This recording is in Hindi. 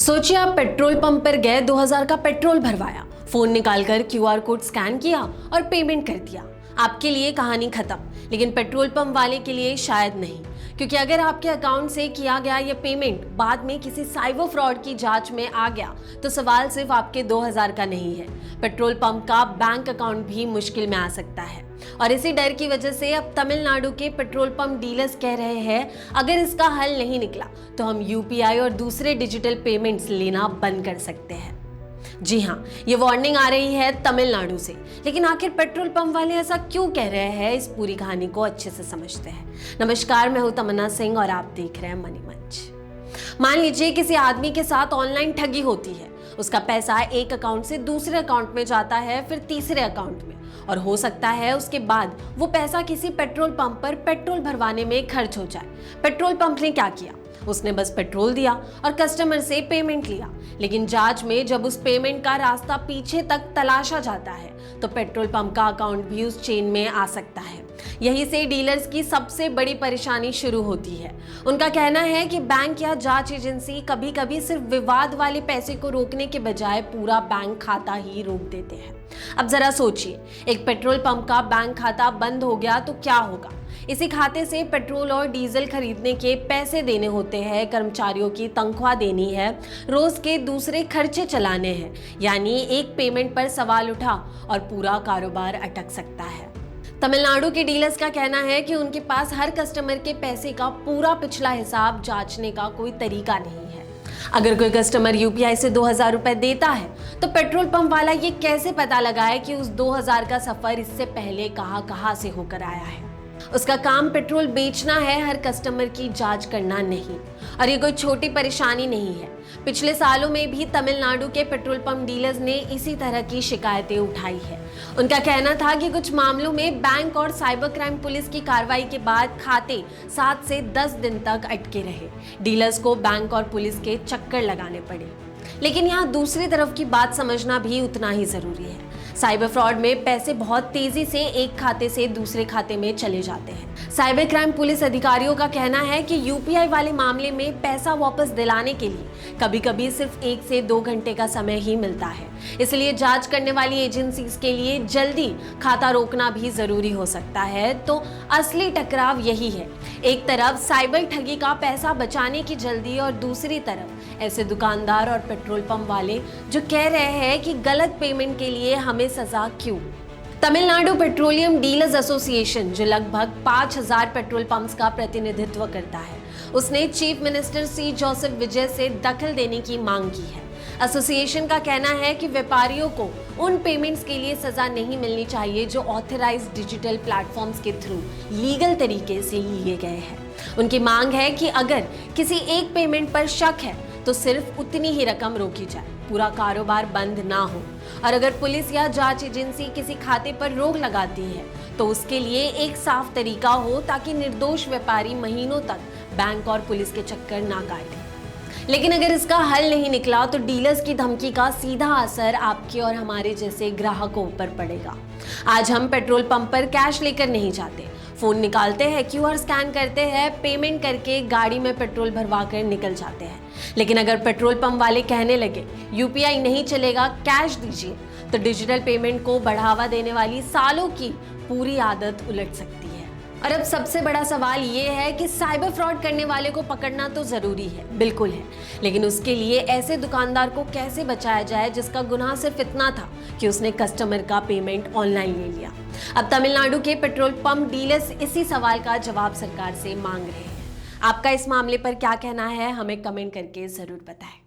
सोचिए आप पेट्रोल पंप पर गए, 2000 का पेट्रोल भरवाया, फोन निकालकर क्यूआर कोड स्कैन किया और पेमेंट कर दिया। आपके लिए कहानी खत्म, लेकिन पेट्रोल पंप वाले के लिए शायद नहीं, क्योंकि अगर आपके अकाउंट से किया गया ये पेमेंट बाद में किसी साइबर फ्रॉड की जांच में आ गया तो सवाल सिर्फ आपके 2000 का नहीं है, पेट्रोल पंप का बैंक अकाउंट भी मुश्किल में आ सकता है। और इसी डर की वजह से अब तमिलनाडु के पेट्रोल पंप डीलर्स कह रहे हैं, अगर इसका हल नहीं निकला तो हम यूपीआई और दूसरे डिजिटल पेमेंट्स लेना बंद कर सकते हैं। जी हाँ, ये वार्निंग आ रही है तमिलनाडु से। लेकिन आखिर पेट्रोल पंप वाले ऐसा क्यों कह रहे हैं, इस पूरी कहानी को अच्छे से समझते हैं। नमस्कार, मैं हूं तमन्ना सिंह और आप देख रहे हैं मनी मंच। मान लीजिए किसी आदमी के साथ ऑनलाइन ठगी होती है। उसका पैसा एक अकाउंट से दूसरे अकाउंट में जाता है, फिर तीसरे अकाउंट में, और हो सकता है उसके बाद वो पैसा किसी पेट्रोल पंप पर पेट्रोल भरवाने में खर्च हो जाए। पेट्रोल पंप ने क्या किया, उसने बस पेट्रोल दिया और कस्टमर से पेमेंट लिया। लेकिन जांच में जब उस पेमेंट का रास्ता पीछे तक तलाशा जाता है तो पेट्रोल पंप का अकाउंट भी उस चेन में आ सकता है। यहीं से डीलर्स की सबसे बड़ी परेशानी शुरू होती है। उनका कहना है कि बैंक या जांच एजेंसी कभी-कभी सिर्फ विवाद वाले पैसे को रोकने के बजाय पूरा बैंक खाता ही रोक देते हैं। अब जरा सोचिए, एक पेट्रोल पंप का बैंक खाता बंद हो गया तो क्या होगा। इसी खाते से पेट्रोल और डीजल खरीदने के पैसे देने होते हैं, कर्मचारियों की तनख्वाह देनी है, रोज के दूसरे खर्चे चलाने हैं। यानी एक पेमेंट पर सवाल उठा और पूरा कारोबार अटक सकता है। तमिलनाडु के डीलर्स का कहना है कि उनके पास हर कस्टमर के पैसे का पूरा पिछला हिसाब जांचने का कोई तरीका नहीं है। अगर कोई कस्टमर यूपीआई से 2000 रुपए देता है तो पेट्रोल पंप वाला ये कैसे पता लगाए कि उस 2000 का सफर इससे पहले कहां से होकर आया है। उसका काम पेट्रोल बेचना है, हर कस्टमर की जांच करना नहीं। और ये कोई छोटी परेशानी नहीं है। पिछले सालों में भी तमिलनाडु के पेट्रोल पंप डीलर्स ने इसी तरह की शिकायतें उठाई है। उनका कहना था कि कुछ मामलों में बैंक और साइबर क्राइम पुलिस की कार्रवाई के बाद खाते 7 से 10 दिन तक अटके रहे। डीलर्स को बैंक और पुलिस के चक्कर लगाने पड़े। लेकिन यहाँ दूसरी तरफ की बात समझना भी उतना ही जरूरी है। साइबर फ्रॉड में पैसे बहुत तेजी से एक खाते से दूसरे खाते में चले जाते हैं। साइबर क्राइम पुलिस अधिकारियों का कहना है कि यूपीआई वाले मामले में पैसा वापस दिलाने के लिए कभी-कभी सिर्फ 1 से 2 घंटे का समय ही मिलता है। इसलिए जांच करने वाली एजेंसीज के लिए जल्दी खाता रोकना भी जरूरी हो सकता है। तो असली टकराव यही है, एक तरफ साइबर ठगी का पैसा बचाने की जल्दी और दूसरी तरफ ऐसे दुकानदार और पेट्रोल पंप वाले जो कह रहे हैं कि गलत पेमेंट के लिए हमें सजा क्यों। तमिलनाडु पेट्रोलियम डीलर्स एसोसिएशन, जो लगभग 5000 पेट्रोल पंप्स का प्रतिनिधित्व करता है, उसने चीफ मिनिस्टर सी जोसेफ विजय से दखल देने की मांग की है। एसोसिएशन का कहना है कि व्यापारियों को उन पेमेंट्स के लिए सजा नहीं मिलनी चाहिए जो ऑथराइज्ड डिजिटल प्लेटफॉर्म्स के थ्रू लीगल तरीके से लिए गए हैं। उनकी मांग है कि अगर किसी एक पेमेंट पर शक है तो सिर्फ उतनी ही रकम रोकी जाए, पूरा कारोबार बंद ना हो। और अगर पुलिस या जांच एजेंसी किसी खाते पर रोक लगाती है तो उसके लिए एक साफ तरीका हो, ताकि निर्दोष व्यापारी महीनों तक बैंक और पुलिस के चक्कर ना काटें। लेकिन अगर इसका हल नहीं निकला तो डीलर्स की धमकी का सीधा असर आपके और हमारे जैसे ग्राहकों पर पड़ेगा। आज हम पेट्रोल पंप पर कैश लेकर नहीं जाते, फोन निकालते हैं, क्यूआर स्कैन करते हैं, पेमेंट करके गाड़ी में पेट्रोल भरवा कर निकल जाते हैं। लेकिन अगर पेट्रोल पंप वाले कहने लगे यूपीआई नहीं चलेगा, कैश दीजिए, तो डिजिटल पेमेंट को बढ़ावा देने वाली सालों की पूरी आदत उलट सकती है। और अब सबसे बड़ा सवाल ये है कि साइबर फ्रॉड करने वाले को पकड़ना तो जरूरी है, बिल्कुल है, लेकिन उसके लिए ऐसे दुकानदार को कैसे बचाया जाए जिसका गुनाह सिर्फ इतना था कि उसने कस्टमर का पेमेंट ऑनलाइन ले लिया। अब तमिलनाडु के पेट्रोल पंप डीलर्स इसी सवाल का जवाब सरकार से मांग रहे हैं। आपका इस मामले पर क्या कहना है, हमें कमेंट करके जरूर बताएं।